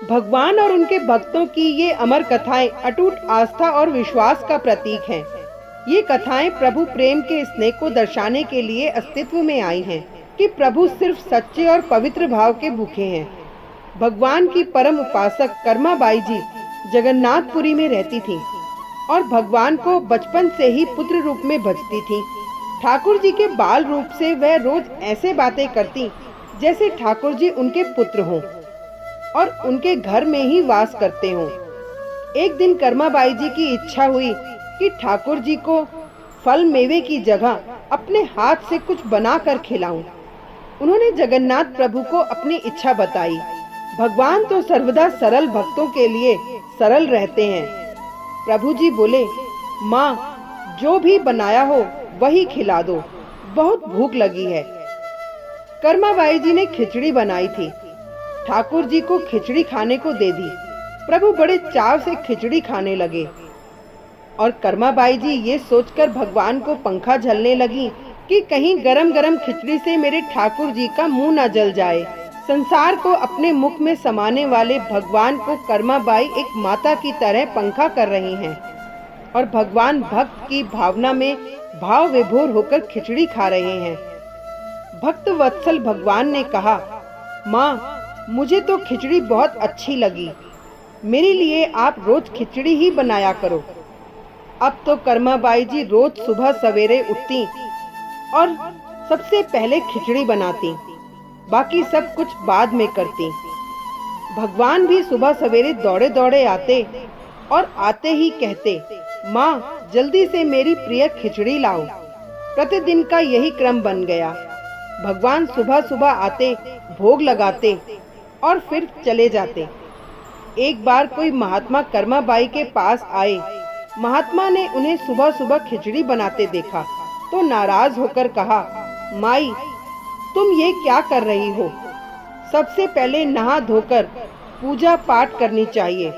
भगवान और उनके भक्तों की ये अमर कथाएं अटूट आस्था और विश्वास का प्रतीक हैं। ये कथाएं प्रभु प्रेम के स्नेह को दर्शाने के लिए अस्तित्व में आई हैं कि प्रभु सिर्फ सच्चे और पवित्र भाव के भूखे हैं। भगवान की परम उपासक कर्माबाई जी जगन्नाथपुरी में रहती थीं और भगवान को बचपन से ही पुत्र रूप में भजती थीं। ठाकुर जी के बाल रूप से वह रोज ऐसे बातें करती जैसे ठाकुर जी उनके पुत्र हों और उनके घर में ही वास करते हों। एक दिन कर्माबाई जी की इच्छा हुई कि ठाकुर जी को फल मेवे की जगह अपने हाथ से कुछ बनाकर खिलाऊं। उन्होंने जगन्नाथ प्रभु को अपनी इच्छा बताई। भगवान तो सर्वदा सरल भक्तों के लिए सरल रहते हैं। प्रभु जी बोले, माँ, जो भी बनाया हो वही खिला दो, बहुत भूख लगी है। कर्माबाई जी ने खिचड़ी बनाई थी। ठाकुर जी को खिचड़ी खाने को दे दी। प्रभु बड़े चाव से खिचड़ी खाने लगे और कर्माबाई जी ये सोचकर भगवान को पंखा झलने लगी कि कहीं गरम गरम खिचड़ी से मेरे ठाकुर जी का मुंह न जल जाए। संसार को अपने मुख में समाने वाले भगवान को कर्माबाई एक माता की तरह पंखा कर रही हैं और भगवान भक्त की भावना में भाव विभोर होकर खिचड़ी खा रहे हैं। भक्त वत्सल भगवान ने कहा, माँ, मुझे तो खिचड़ी बहुत अच्छी लगी। मेरे लिए आप रोज खिचड़ी ही बनाया करो। अब तो कर्माबाई जी रोज सुबह सवेरे उठती और सबसे पहले खिचड़ी बनाती, बाकी सब कुछ बाद में करती। भगवान भी सुबह सवेरे दौड़े दौड़े आते और आते ही कहते, माँ, जल्दी से मेरी प्रिय खिचड़ी लाओ। प्रतिदिन का यही क्रम बन गया। भगवान सुबह सुबह आते, भोग लगाते और फिर चले जाते। एक बार कोई महात्मा कर्माबाई के पास आए। महात्मा ने उन्हें सुबह सुबह खिचड़ी बनाते देखा तो नाराज होकर कहा, माई, तुम ये क्या कर रही हो? सबसे पहले नहा धोकर पूजा पाठ करनी चाहिए,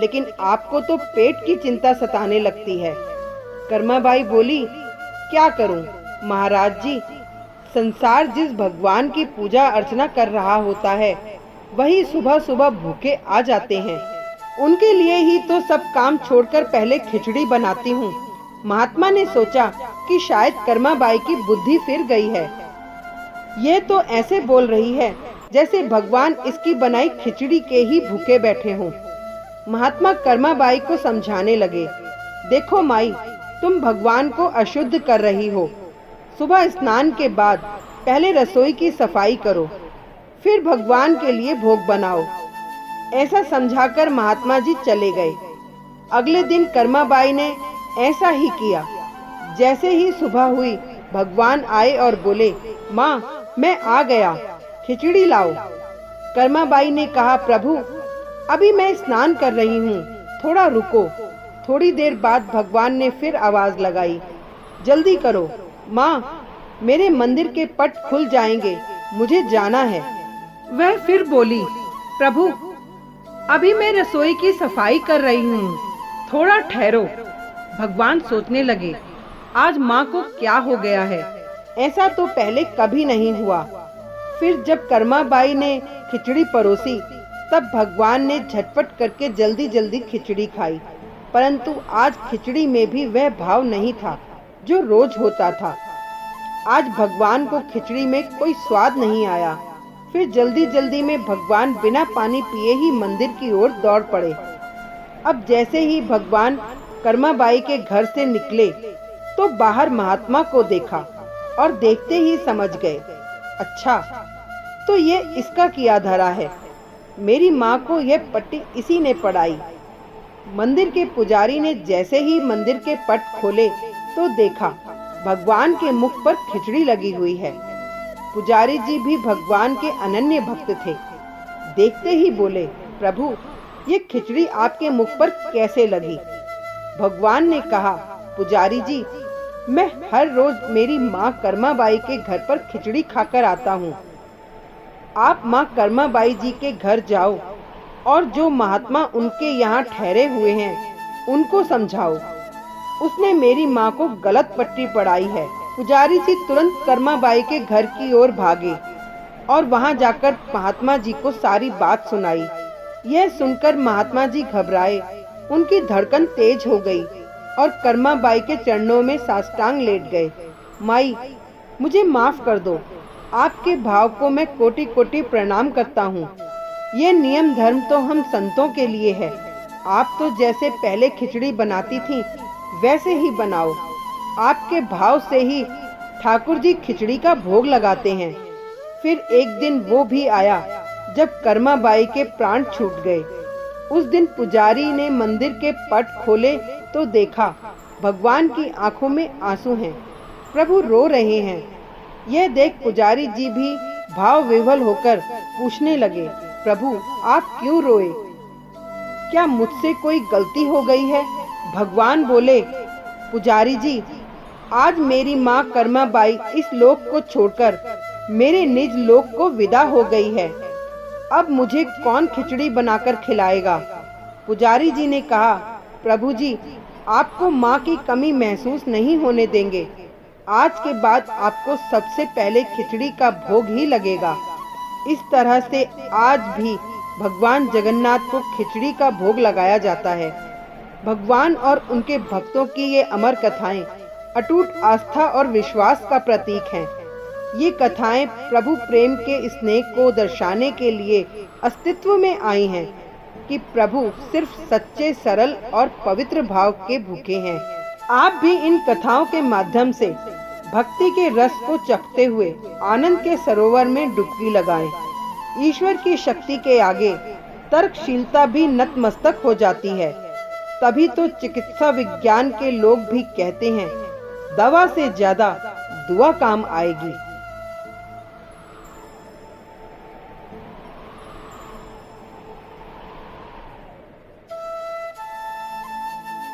लेकिन आपको तो पेट की चिंता सताने लगती है। कर्माबाई बोली, क्या करूं महाराज जी, संसार जिस भगवान की पूजा अर्चना कर रहा होता है वही सुबह सुबह भूखे आ जाते हैं। उनके लिए ही तो सब काम छोड़कर पहले खिचड़ी बनाती हूँ। महात्मा ने सोचा कि शायद कर्माबाई की बुद्धि फिर गई है। ये तो ऐसे बोल रही है जैसे भगवान इसकी बनाई खिचड़ी के ही भूखे बैठे हों। महात्मा कर्माबाई को समझाने लगे, देखो माई, तुम भगवान को अशुद्ध कर रही हो। सुबह स्नान के बाद पहले रसोई की सफाई करो, फिर भगवान के लिए भोग बनाओ। ऐसा समझाकर महात्मा जी चले गए। अगले दिन कर्माबाई ने ऐसा ही किया। जैसे ही सुबह हुई, भगवान आए और बोले, माँ, मैं आ गया, खिचड़ी लाओ। कर्माबाई ने कहा, प्रभु, अभी मैं स्नान कर रही हूँ, थोड़ा रुको। थोड़ी देर बाद भगवान ने फिर आवाज लगाई, जल्दी करो माँ, मेरे मंदिर के पट खुल जाएंगे, मुझे जाना है। वह फिर बोली, प्रभु, अभी मैं रसोई की सफाई कर रही हूँ, थोड़ा ठहरो। भगवान सोचने लगे, आज माँ को क्या हो गया है, ऐसा तो पहले कभी नहीं हुआ। फिर जब कर्माबाई ने खिचड़ी परोसी तब भगवान ने झटपट करके जल्दी जल्दी खिचड़ी खाई, परंतु आज खिचड़ी में भी वह भाव नहीं था जो रोज होता था। आज भगवान को खिचड़ी में कोई स्वाद नहीं आया। फिर जल्दी जल्दी में भगवान बिना पानी पिए ही मंदिर की ओर दौड़ पड़े। अब जैसे ही भगवान कर्माबाई के घर से निकले तो बाहर महात्मा को देखा और देखते ही समझ गए, अच्छा, तो ये इसका किया धरा है। मेरी माँ को यह पट्टी इसी ने पढ़ाई। मंदिर के पुजारी ने जैसे ही मंदिर के पट खोले तो देखा भगवान के मुख पर खिचड़ी लगी हुई है। पुजारी जी भी भगवान के अनन्य भक्त थे। देखते ही बोले, प्रभु, ये खिचड़ी आपके मुख पर कैसे लगी? भगवान ने कहा, पुजारी जी, मैं हर रोज मेरी माँ कर्माबाई के घर पर खिचड़ी खाकर आता हूँ। आप माँ कर्माबाई जी के घर जाओ और जो महात्मा उनके यहाँ ठहरे हुए हैं उनको समझाओ। उसने मेरी माँ को गलत पट्टी पढ़ाई है। पुजारी जी तुरंत कर्माबाई के घर की ओर भागे और वहां जाकर महात्मा जी को सारी बात सुनाई। यह सुनकर महात्मा जी घबराए, उनकी धड़कन तेज हो गई और कर्मा बाई के चरणों में साष्टांग लेट गए। माई, मुझे माफ कर दो, आपके भाव को मैं कोटि कोटि प्रणाम करता हूँ। ये नियम धर्म तो हम संतों के लिए है। आप तो जैसे पहले खिचड़ी बनाती थी वैसे ही बनाओ। आपके भाव से ही ठाकुर जी खिचड़ी का भोग लगाते हैं। फिर एक दिन वो भी आया जब कर्मा बाई के प्राण छूट गए। उस दिन पुजारी ने मंदिर के पट खोले तो देखा भगवान की आंखों में आंसू हैं, प्रभु रो रहे हैं। यह देख पुजारी जी भी भाव विह्वल होकर पूछने लगे, प्रभु आप क्यों रोए? क्या मुझसे कोई गलती हो गई है? भगवान बोले, पुजारी जी, आज मेरी माँ कर्मा बाई इस लोक को छोड़कर मेरे निज लोक को विदा हो गई है। अब मुझे कौन खिचड़ी बनाकर खिलाएगा? पुजारी जी ने कहा, प्रभु जी, आपको माँ की कमी महसूस नहीं होने देंगे। आज के बाद आपको सबसे पहले खिचड़ी का भोग ही लगेगा। इस तरह से आज भी भगवान जगन्नाथ को खिचड़ी का भोग लगाया जाता है। भगवान और उनके भक्तों की ये अमर कथाएं अटूट आस्था और विश्वास का प्रतीक हैं। ये कथाएं प्रभु प्रेम के स्नेह को दर्शाने के लिए अस्तित्व में आई हैं कि प्रभु सिर्फ सच्चे, सरल और पवित्र भाव के भूखे हैं। आप भी इन कथाओं के माध्यम से भक्ति के रस को चखते हुए आनंद के सरोवर में डुबकी लगाएं। ईश्वर की शक्ति के आगे तर्कशीलता भी नतमस्तक हो जाती है। तभी तो चिकित्सा विज्ञान के लोग भी कहते हैं, दवा से ज्यादा दुआ काम आएगी।